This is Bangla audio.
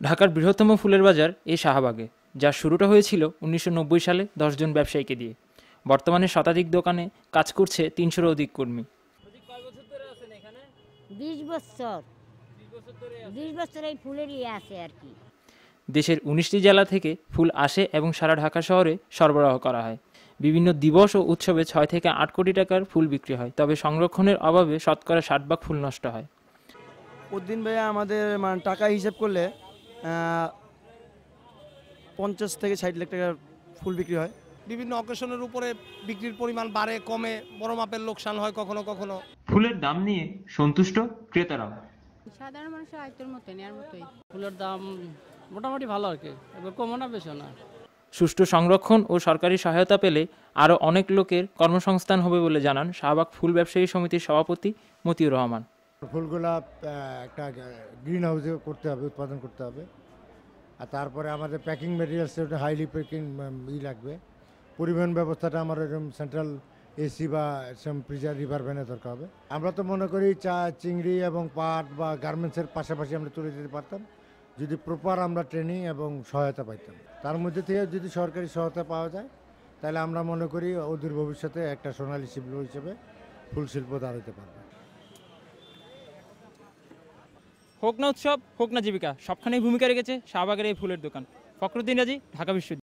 ঢাকার বৃহত্তম ফুলের বাজার এই শাহবাগে, যার শুরুটা হয়েছিল ১৯৯০ সালে ১০ জন ব্যবসায়ীকে দিয়ে। বর্তমানে শতাধিক দোকানে কাজ করছে ৩০০-র অধিক কর্মী। ২০ বছর ২০ বছর এই ফুলেরই আছে আর কি। দেশের ১৯টি জেলা থেকে ফুল আসে এবং সারা ঢাকা শহরে সরবরাহ করা হয়। বিভিন্ন দিবস ও উৎসবে ৬ থেকে ৮ কোটি টাকার ফুল বিক্রি হয়, তবে সংরক্ষণের অভাবে শতকরা ৬০ ভাগ ফুল নষ্ট হয়। প্রতিদিন ভাইয়া আমাদের টাকা হিসাব করলে ৫০ থেকে ৬০ লাখ টাকার ফুল বিক্রি হয়। বিভিন্ন অকেশনের উপরে বিক্রির পরিমাণ বাড়ে কমে, বড় মাপের লোকসান হয় কখনো কখনো। ফুলের দাম নিয়ে সন্তুষ্ট ক্রেতারাও। সাধারণ মানুষের আয়ত্তের মতো নেওয়ার মতোই। ফুলের দাম মোটামুটি ভালো আর কি, এবার কমও না বেশিও না। সুষ্ঠু সংরক্ষণ ও সরকারি সহায়তা পেলে আরও অনেক লোকের কর্মসংস্থান হবে বলে জানান শাহবাগ ফুল ব্যবসায়ী সমিতির সভাপতি মতিউর রহমান। ফুলগুলা একটা গ্রিন হাউসে করতে হবে, উৎপাদন করতে হবে। আর তারপরে আমাদের প্যাকিং ম্যাটেরিয়ালস হাইলি প্যাকিং লাগবে। পরিবহন ব্যবস্থাটা আমার এরকম সেন্ট্রাল এসি বা ফ্রিজার রিভার ভ্যানে দরকার হবে। আমরা তো মনে করি চা, চিংড়ি এবং পাট বা গার্মেন্টসের পাশাপাশি আমরা তুলে দিতে পারতাম যদি প্রপার আমরা ট্রেনিং এবং সহায়তা পাইতাম। তার মধ্যে থেকে যদি সরকারি সহায়তা পাওয়া যায় তাহলে আমরা মনে করি অদূর ভবিষ্যতে একটা সোনালী শিল্প হিসেবে ফুল শিল্প দাঁড়াতে পারবে। হোক না উৎসব, হোক না জীবিকা, সবখানেই ভূমিকা রেখেছে শাহবাগের এই ফুলের দোকান। ফখরুদ্দিন রাজি, ঢাকা বিশ্ববিদ্যালয়।